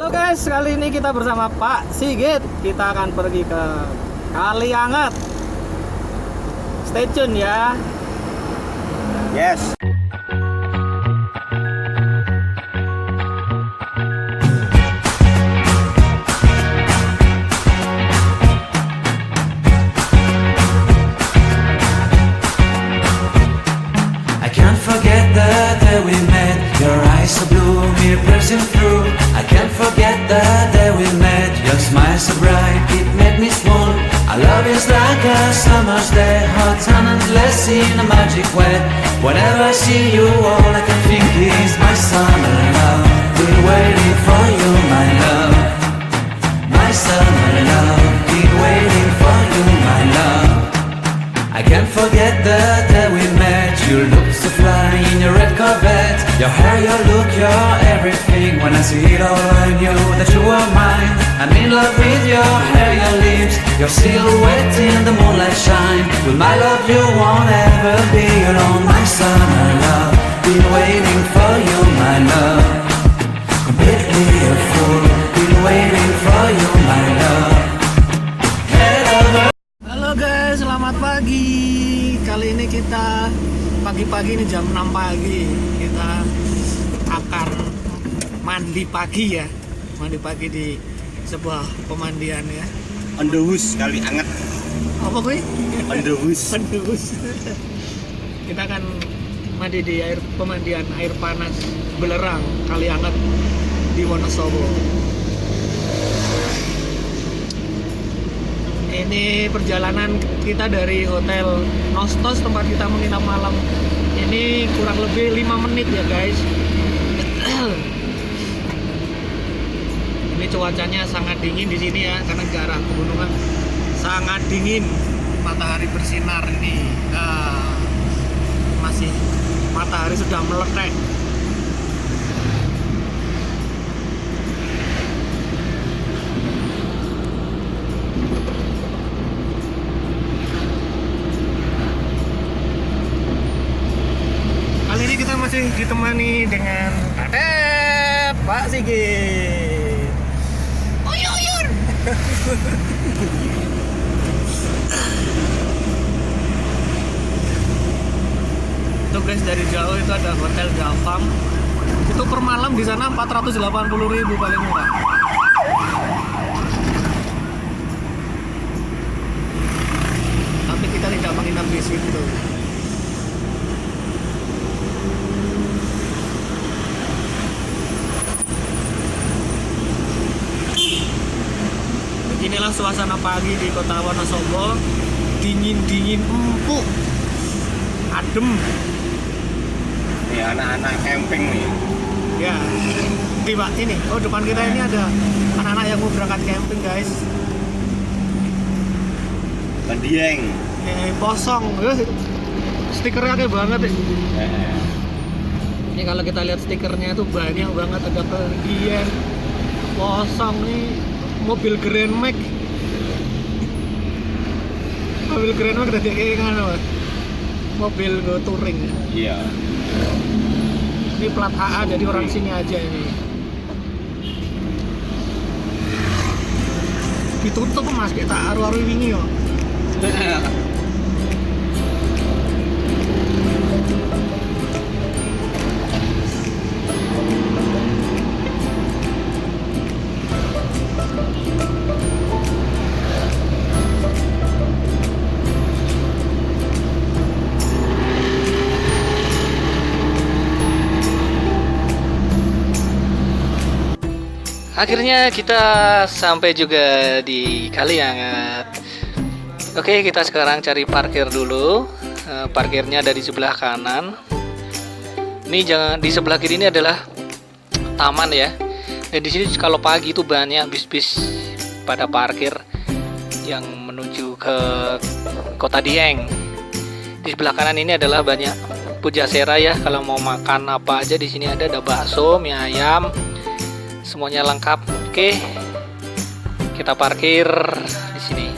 Halo guys, kali ini kita bersama Pak Sigit. Kita akan pergi ke Kalianget. Stay tune ya. Yes. I can't forget the day we met. Your eyes so blue, me pressing through. I can't forget the day we met. Your smile so bright, it made me swoon. Our love is like a summer's day, hot and endless in a magic way. Whenever I see you, all I can think is my summer love. Been waiting for you, my love. My summer love. Been waiting for you, my love. I can't forget the day we met. You look so fly in your red Corvette. Your hair, your look, your everything. When I see it all, I knew that you were mine. I'm in love with your hair, your lips, your silhouette in the moonlight shine. With my love, you won't ever be alone. My summer love, been waiting for you, my love. Completely a fool, been waiting for you, my love. Head over. Halo guys, selamat pagi. Kali ini kita pagi-pagi ini jam 6 pagi. Kita akan mandi pagi ya. Mandi pagi di sebuah pemandian ya. On the Woods Kalianget. Apa gue? On the Woods. Kita akan mandi di pemandian air panas Belerang Kalianget di Wonosobo. Ini perjalanan kita dari Hotel Nostos, tempat kita menginap malam. Ini kurang lebih 5 menit ya guys. Ini cuacanya sangat dingin di sini ya, karena ke arah pegunungan sangat dingin. Matahari bersinar ini. Masih matahari sudah meletek. Kali ini kita masih ditemani dengan Pak Sigit. Uyur. Itu guys, dari jauh itu ada Hotel Davang. Itu per malam di sana 480.000 paling murah. Tapi kita tidak menginap di situ. Inilah suasana pagi di kota Wonosobo. Dingin-dingin empuk, adem. Nih anak-anak camping nih. Ya, tiba ini. Oh, depan kita ini ada anak-anak yang mau berangkat camping guys. Pendieng. Posong. Stikernya kayak banget ya. Ini kalau kita lihat stikernya itu banyak banget, ada Pendieng, Posong nih. Mobil Grand Max udah kayak gimana, mobil go touring. Iya. Ini plat AA, jadi orang sini aja ini. Ditutup mas, kita aru-aru wingi yo. Akhirnya kita sampai juga di Kalianget. Oke, kita sekarang cari parkir dulu. Parkirnya ada di sebelah kanan. Ini jangan, di sebelah kiri ini adalah taman ya. Dan di sini kalau pagi itu banyak bis-bis pada parkir yang menuju ke Kota Dieng. Di sebelah kanan ini adalah banyak pujasera ya. Kalau mau makan apa aja di sini ada bakso, mie ayam. Semuanya lengkap. Oke, kita parkir di sini.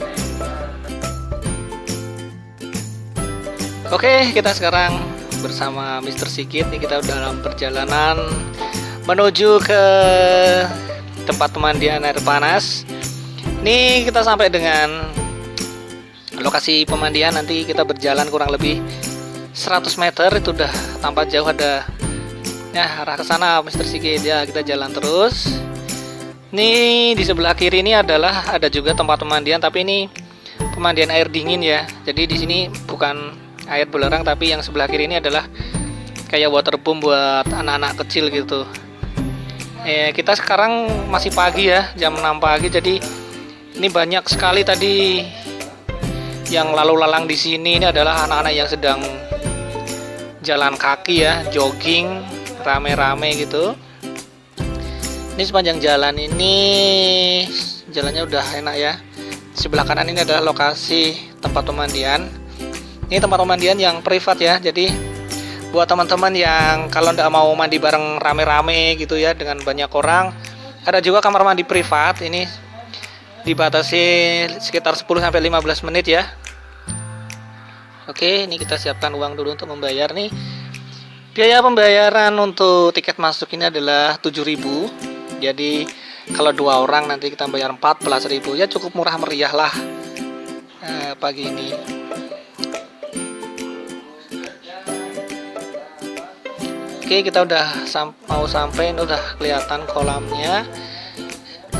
Oke, kita sekarang bersama Mr. Sigit nih, kita dalam perjalanan menuju ke tempat pemandian air panas. Ini kita sampai dengan lokasi pemandian. Nanti kita berjalan kurang lebih 100 meter, itu udah tampak jauh ada ya arah ke sana Mr. Sigit ya. Kita jalan terus. Ini di sebelah kiri ini adalah ada juga tempat pemandian, tapi ini pemandian air dingin ya. Jadi di sini bukan air belerang, tapi yang sebelah kiri ini adalah kayak waterboom buat anak-anak kecil gitu. Kita sekarang masih pagi ya, jam 6 pagi. Jadi ini banyak sekali tadi yang lalu lalang di sini. Ini adalah anak-anak yang sedang jalan kaki ya, jogging rame-rame gitu. Ini sepanjang jalan ini jalannya udah enak ya. Di sebelah kanan ini adalah lokasi tempat pemandian. Ini tempat pemandian yang privat ya. Jadi buat teman-teman yang kalau nggak mau mandi bareng rame-rame gitu ya dengan banyak orang, ada juga kamar mandi privat. Ini dibatasi sekitar 10-15 menit ya. Oke, ini kita siapkan uang dulu untuk membayar nih. Biaya pembayaran untuk tiket masuk ini adalah 7.000. Jadi kalau 2 orang nanti kita bayar 14.000 ya, cukup murah meriah lah pagi ini. Oke, kita udah mau sampai, udah kelihatan kolamnya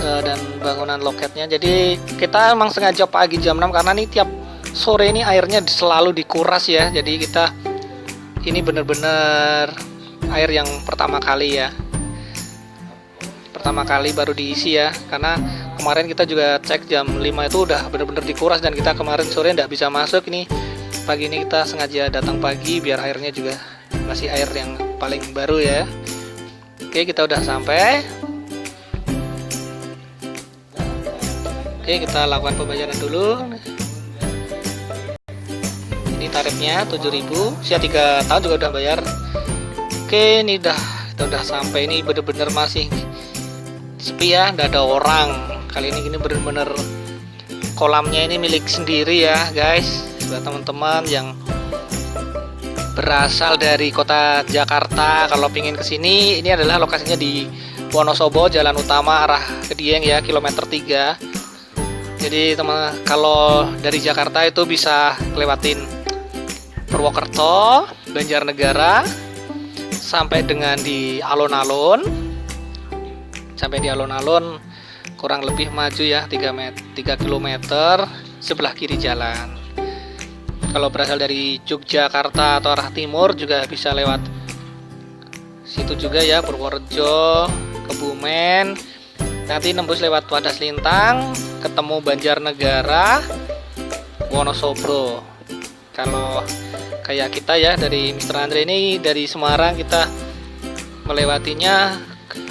dan bangunan loketnya. Jadi kita emang sengaja pagi jam 6 karena nih tiap sore ini airnya selalu dikuras ya. Jadi kita ini bener-bener air yang pertama kali ya. Pertama kali baru diisi ya, karena kemarin kita juga cek jam 5 itu udah bener-bener dikuras dan kita kemarin sore nggak bisa masuk. Ini pagi ini kita sengaja datang pagi biar airnya juga masih air yang paling baru ya. Oke, kita udah sampai. Oke, kita lakukan pembayaran dulu. Ini tarifnya 7.000. Usia 3 tahun juga udah bayar. Oke, ini kita udah sampai. Ini bener-bener masih sepi ya, nggak ada orang. Kali ini bener-bener kolamnya ini milik sendiri ya guys. Buat teman-teman yang berasal dari kota Jakarta, kalau pingin kesini, ini adalah lokasinya di Wonosobo, jalan utama arah ke Dieng ya, kilometer 3. Jadi teman, kalau dari Jakarta itu bisa lewatin Purwokerto, Banjarnegara, sampai dengan di alun-alun. Sampai di alun-alun kurang lebih maju ya 3 km sebelah kiri jalan. Kalau berasal dari Yogyakarta atau arah timur juga bisa lewat situ juga ya, Purworejo, Kebumen. Nanti nembus lewat Wadas Lintang, ketemu Banjarnegara, Wonosobo. Kalau kayak kita ya dari Mr. Andre ini dari Semarang, kita melewatinya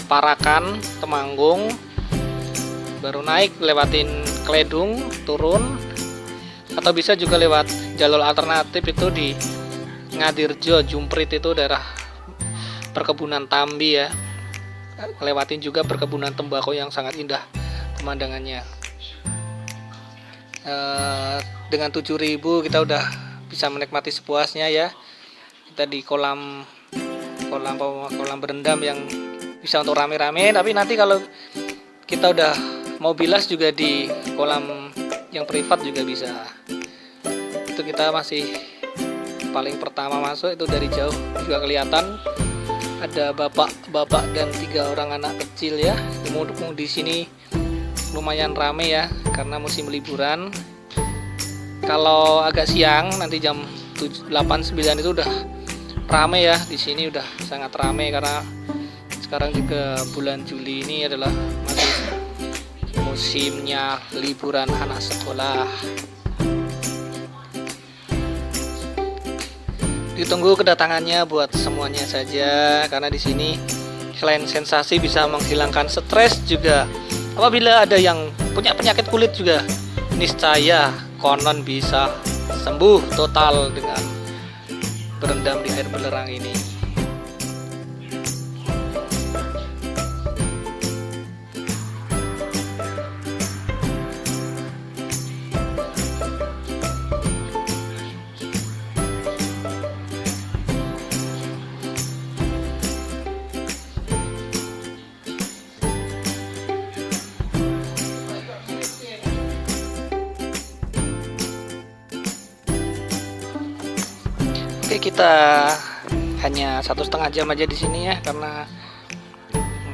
Parakan, Temanggung, baru naik lewatin Kledung, turun, atau bisa juga lewat jalur alternatif itu di Ngadirjo, Jumprit, itu daerah perkebunan Tambi ya. Lewatin juga perkebunan tembakau yang sangat indah pemandangannya. Dengan 7.000 kita udah bisa menikmati sepuasnya ya. Kita di kolam berendam yang bisa untuk rame-rame, tapi nanti kalau kita udah mau bilas juga di kolam yang privat juga bisa. Itu kita masih paling pertama masuk, itu dari jauh juga kelihatan ada bapak-bapak dan 3 orang anak kecil ya. Di sini lumayan rame ya karena musim liburan. Kalau agak siang nanti jam 8-9 itu udah rame ya. Di sini udah sangat rame karena sekarang juga bulan Juli ini adalah masih musimnya liburan anak sekolah. Ditunggu kedatangannya buat semuanya saja, karena di sini selain sensasi bisa menghilangkan stres juga. Apabila ada yang punya penyakit kulit juga, niscaya konon bisa sembuh total dengan berendam di air belerang ini. kita hanya 1,5 jam aja di sini ya, karena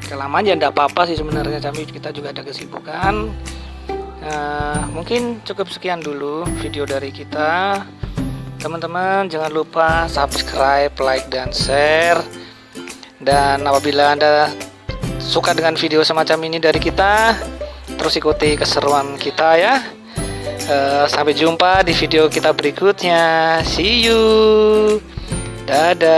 kelamaan ya enggak apa-apa sih sebenarnya, tapi kita juga ada kesibukan. Mungkin cukup sekian dulu video dari kita. Teman-teman jangan lupa subscribe, like, dan share. Dan apabila Anda suka dengan video semacam ini dari kita, terus ikuti keseruan kita ya. Sampai jumpa di video kita berikutnya. See you. Dadah.